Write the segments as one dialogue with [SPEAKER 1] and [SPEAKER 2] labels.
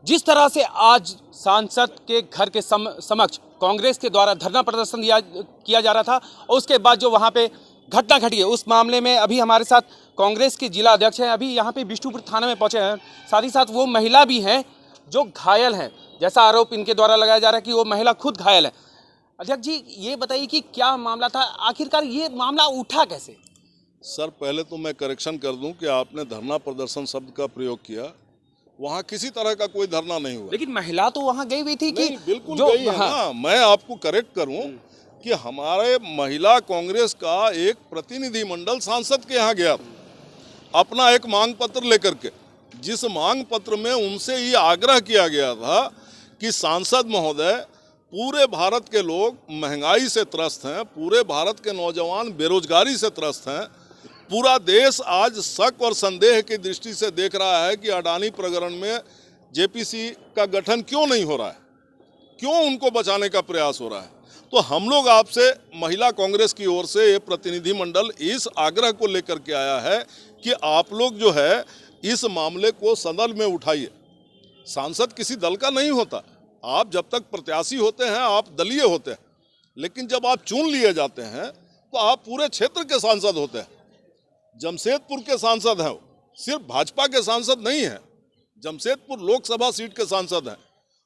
[SPEAKER 1] जिस तरह से आज सांसद के घर के समक्ष कांग्रेस के द्वारा धरना प्रदर्शन किया जा रहा था और उसके बाद जो वहां पे घटना घटी है, उस मामले में अभी हमारे साथ कांग्रेस के जिला अध्यक्ष हैं, अभी यहाँ पे बिष्टुपुर थाने में पहुंचे हैं। साथ ही साथ वो महिला भी हैं जो घायल हैं, जैसा आरोप इनके द्वारा लगाया जा रहा है कि वो महिला खुद घायल है। अध्यक्ष जी, ये बताइए कि क्या मामला था, आखिरकार ये मामला उठा कैसे?
[SPEAKER 2] सर, पहले तो मैं करेक्शन कर दूं कि आपने धरना प्रदर्शन शब्द का प्रयोग किया, वहाँ किसी तरह का कोई धरना नहीं हुआ।
[SPEAKER 1] लेकिन महिला तो वहाँ गई हुई थी कि
[SPEAKER 2] बिल्कुल गई है ना। मैं आपको करेक्ट करूं कि हमारे महिला कांग्रेस का एक प्रतिनिधि मंडल सांसद के यहाँ गया था अपना एक मांग पत्र लेकर के, जिस मांग पत्र में उनसे ये आग्रह किया गया था कि सांसद महोदय, पूरे भारत के लोग महंगाई से त्रस्त हैं, पूरे भारत के नौजवान बेरोजगारी से त्रस्त हैं, पूरा देश आज शक और संदेह की दृष्टि से देख रहा है कि अडानी प्रकरण में जेपीसी का गठन क्यों नहीं हो रहा है, क्यों उनको बचाने का प्रयास हो रहा है। तो हम लोग आपसे महिला कांग्रेस की ओर से ये प्रतिनिधि मंडल इस आग्रह को लेकर के आया है कि आप लोग जो है इस मामले को सदन में उठाइए। सांसद किसी दल का नहीं होता, आप जब तक प्रत्याशी होते हैं आप दलीय होते हैं, लेकिन जब आप चुन लिए जाते हैं तो आप पूरे क्षेत्र के सांसद होते हैं। जमशेदपुर के सांसद हैं, वो सिर्फ भाजपा के सांसद नहीं हैं, जमशेदपुर लोकसभा सीट के सांसद हैं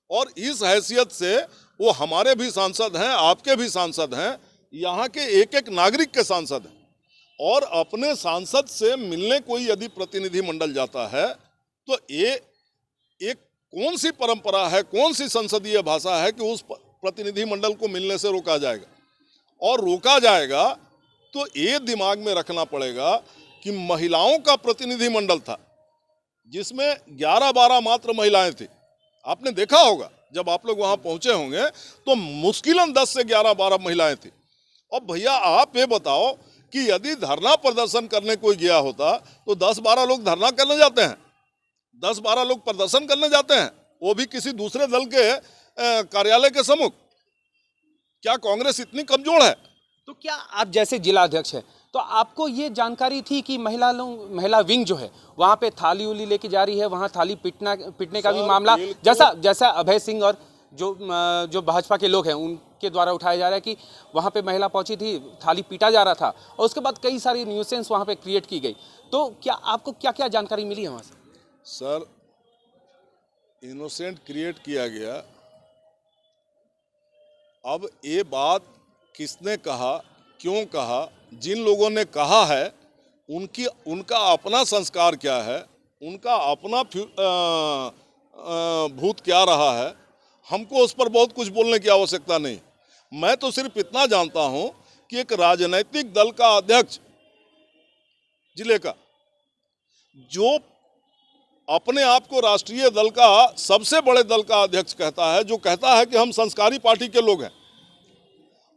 [SPEAKER 2] और इस हैसियत से वो हमारे भी सांसद हैं, आपके भी सांसद हैं, यहाँ के एक एक नागरिक के सांसद हैं। और अपने सांसद से मिलने कोई यदि प्रतिनिधि मंडल जाता है तो ये एक कौन सी परंपरा है, कौन सी संसदीय भाषा है कि उस प्रतिनिधि मंडल को मिलने से रोका जाएगा? और रोका जाएगा तो ये दिमाग में रखना पड़ेगा कि महिलाओं का प्रतिनिधि मंडल था जिसमें 11-12 मात्र महिलाएं थी। आपने देखा होगा जब आप लोग वहां पहुंचे होंगे तो मुश्किलन 10 से 11-12 महिलाएं थी। अब भैया आप ये बताओ कि यदि धरना प्रदर्शन करने कोई गया होता तो 10-12 लोग धरना करने जाते हैं, 10-12 लोग प्रदर्शन करने जाते हैं, वो भी किसी दूसरे दल के कार्यालय के सम्मुख। क्या कांग्रेस इतनी कमजोर है?
[SPEAKER 1] तो क्या आप जैसे जिला अध्यक्ष है तो आपको ये जानकारी थी कि महिला विंग जो है वहाँ पे थाली उली लेके जा रही है, वहाँ थाली पीटने का भी मामला जैसा अभय सिंह और जो भाजपा के लोग हैं उनके द्वारा उठाया जा रहा है कि वहाँ पे महिला पहुंची थी, थाली पीटा जा रहा था और उसके बाद कई सारी न्यूसेंस वहाँ पे क्रिएट की गई। तो क्या आपको क्या क्या जानकारी मिली है वहाँ से?
[SPEAKER 2] सर, इनोसेंट क्रिएट किया गया। अब ये बात किसने कहा, क्यों कहा, जिन लोगों ने कहा है उनका अपना संस्कार क्या है, उनका अपना भूत क्या रहा है, हमको उस पर बहुत कुछ बोलने की आवश्यकता नहीं। मैं तो सिर्फ इतना जानता हूं कि एक राजनीतिक दल का अध्यक्ष जिले का जो अपने आप को राष्ट्रीय दल का सबसे बड़े दल का अध्यक्ष कहता है, जो कहता है कि हम संस्कारी पार्टी के लोग हैं,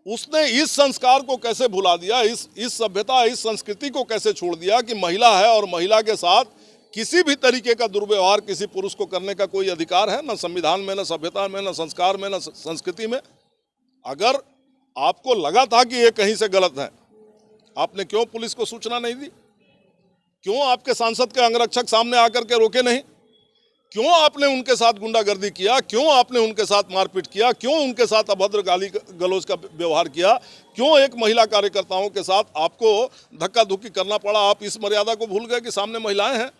[SPEAKER 2] उसने इस संस्कार को कैसे भुला दिया, इस सभ्यता, इस संस्कृति को कैसे छोड़ दिया कि महिला है और महिला के साथ किसी भी तरीके का दुर्व्यवहार किसी पुरुष को करने का कोई अधिकार है? न संविधान में, न सभ्यता में, न संस्कार में, न संस्कृति में। अगर आपको लगा था कि ये कहीं से गलत है, आपने क्यों पुलिस को सूचना नहीं दी? क्यों आपके सांसद के अंगरक्षक सामने आकर के रोके नहीं? क्यों आपने उनके साथ गुंडागर्दी किया? क्यों आपने उनके साथ मारपीट किया? क्यों उनके साथ अभद्र गाली गलौज का व्यवहार किया? क्यों एक महिला कार्यकर्ताओं के साथ आपको धक्का धुक्की करना पड़ा? आप इस मर्यादा को भूल गए कि सामने महिलाएं हैं।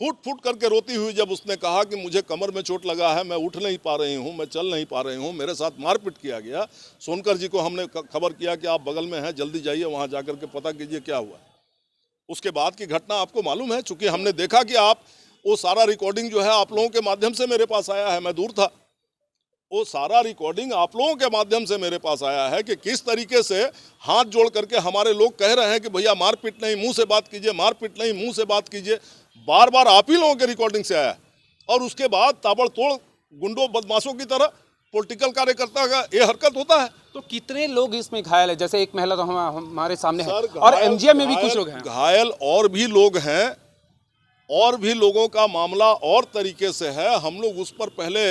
[SPEAKER 2] फूट फूट करके रोती हुई जब उसने कहा कि मुझे कमर में चोट लगा है, मैं उठ नहीं पा रही हूँ, मैं चल नहीं पा रही हूँ, मेरे साथ मारपीट किया गया। सोनकर जी को हमने खबर किया कि आप बगल में हैं, जल्दी जाइए वहाँ जाकर के पता कीजिए क्या हुआ। उसके बाद की घटना आपको मालूम है, चूँकि हमने देखा कि आप वो सारा रिकॉर्डिंग जो है आप लोगों के माध्यम से मेरे पास आया है, मैं दूर था, वो सारा रिकॉर्डिंग आप लोगों के माध्यम से मेरे पास आया है कि किस तरीके से हाथ जोड़ करके हमारे लोग कह रहे हैं कि भैया मारपीट नहीं, मुंह से बात कीजिए, मारपीट नहीं, मुंह से बात कीजिए। बार बार आप ही लोगों के रिकॉर्डिंग से आया और उसके बाद ताबड़तोड़ गुंडों बदमाशों की तरह पॉलिटिकल कार्यकर्ता का ये हरकत होता है।
[SPEAKER 1] तो कितने लोग इसमें घायल है? जैसे एक महिला तो हमारे सामने है और एमजीएम में भी कुछ लोग हैं
[SPEAKER 2] घायल, और भी लोग हैं, और भी लोगों का मामला और तरीके से है। हम लोग उस पर पहले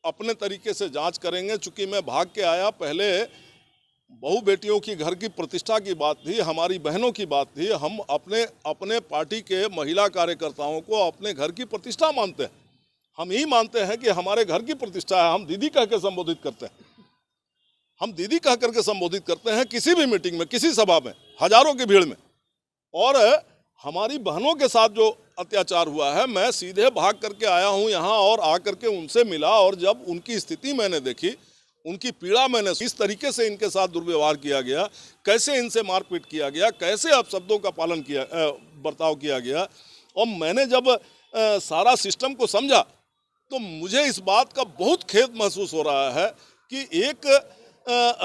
[SPEAKER 2] अपने तरीके से जांच करेंगे। चूंकि मैं भाग के आया, पहले बहू बेटियों की घर की प्रतिष्ठा की बात थी, हमारी बहनों की बात थी। हम अपने पार्टी के महिला कार्यकर्ताओं को अपने घर की प्रतिष्ठा मानते हैं। हम यही मानते हैं कि हमारे घर की प्रतिष्ठा है, हम दीदी कह के संबोधित करते हैं, हम दीदी कह करके संबोधित करते हैं किसी भी मीटिंग में, किसी सभा में, हजारों की भीड़ में। और हमारी बहनों के साथ जो अत्याचार हुआ है, मैं सीधे भाग करके आया हूं यहाँ और आकर के उनसे मिला, और जब उनकी स्थिति मैंने देखी, उनकी पीड़ा मैंने, इस तरीके से इनके साथ दुर्व्यवहार किया गया, कैसे इनसे मारपीट किया गया, कैसे अपशब्दों का पालन किया, बर्ताव किया गया, और मैंने जब सारा सिस्टम को समझा तो मुझे इस बात का बहुत खेद महसूस हो रहा है कि एक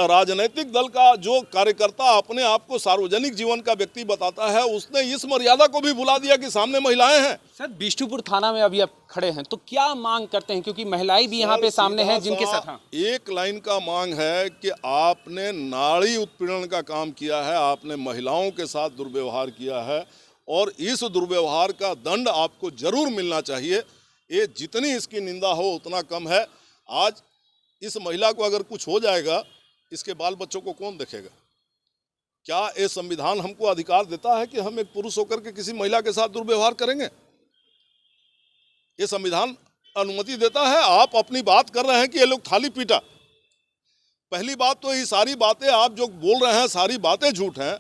[SPEAKER 2] राजनीतिक दल का जो कार्यकर्ता अपने आप को सार्वजनिक जीवन का व्यक्ति बताता है, उसने इस मर्यादा को भी भुला दिया कि सामने महिलाएं हैं।
[SPEAKER 1] सर, बिष्टुपुर थाना में अभी आप खड़े हैं, तो क्या मांग करते हैं, क्योंकि महिलाएं भी यहाँ पे सामने हैं जिनके साथ? हाँ,
[SPEAKER 2] एक लाइन का मांग है कि आपने नारी उत्पीड़न का काम किया है, आपने महिलाओं के साथ दुर्व्यवहार किया है, और इस दुर्व्यवहार का दंड आपको जरूर मिलना चाहिए। ये जितनी इसकी निंदा हो उतना कम है। आज इस महिला को अगर कुछ हो जाएगा, इसके बाल बच्चों को कौन देखेगा? क्या ये संविधान हमको अधिकार देता है कि हम एक पुरुष होकर के किसी महिला के साथ दुर्व्यवहार करेंगे? ये संविधान अनुमति देता है? आप अपनी बात कर रहे हैं कि ये लोग थाली पीटा। पहली बात तो ये सारी बातें आप जो बोल रहे हैं, सारी बातें झूठ हैं।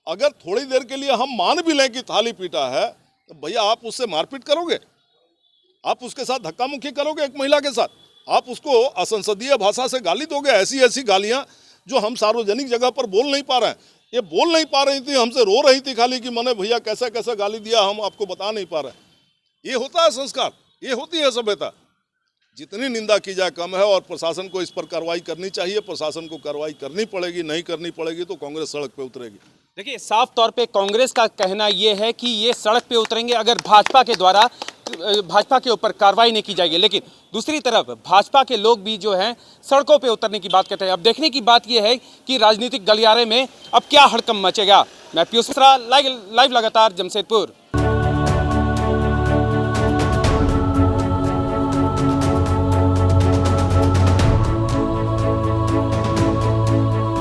[SPEAKER 2] अगर थोड़ी देर के लिए हम मान भी लें कि थाली पीटा है, तो भैया आप उससे मारपीट करोगे? आप उसके साथ धक्का मुक्की करोगे एक महिला के साथ? आप उसको असंसदीय भाषा से गाली दोगे? ऐसी ऐसी गालियां जो हम सार्वजनिक जगह पर बोल नहीं पा रहे हैं। ये बोल नहीं पा रही थी, हमसे रो रही थी खाली कि मैंने भैया कैसा कैसा गाली दिया, हम आपको बता नहीं पा रहे। ये होता है संस्कार, ये होती है सभ्यता। जितनी निंदा की जाए कम है, और प्रशासन को इस पर कार्रवाई करनी चाहिए। प्रशासन को कार्रवाई करनी पड़ेगी, नहीं करनी पड़ेगी तो कांग्रेस सड़क पे उतरेगी।
[SPEAKER 1] देखिए, साफ तौर पे कांग्रेस का कहना ये है कि ये सड़क पे उतरेंगे अगर भाजपा के ऊपर कार्रवाई नहीं की जाएगी। लेकिन दूसरी तरफ भाजपा के लोग भी जो हैं सड़कों पे उतरने की बात करते हैं। अब देखने की बात ये है कि राजनीतिक गलियारे में अब क्या हड़कंप मचेगा। मैं पीयूष मिश्रा, लाइव लगातार, जमशेदपुर।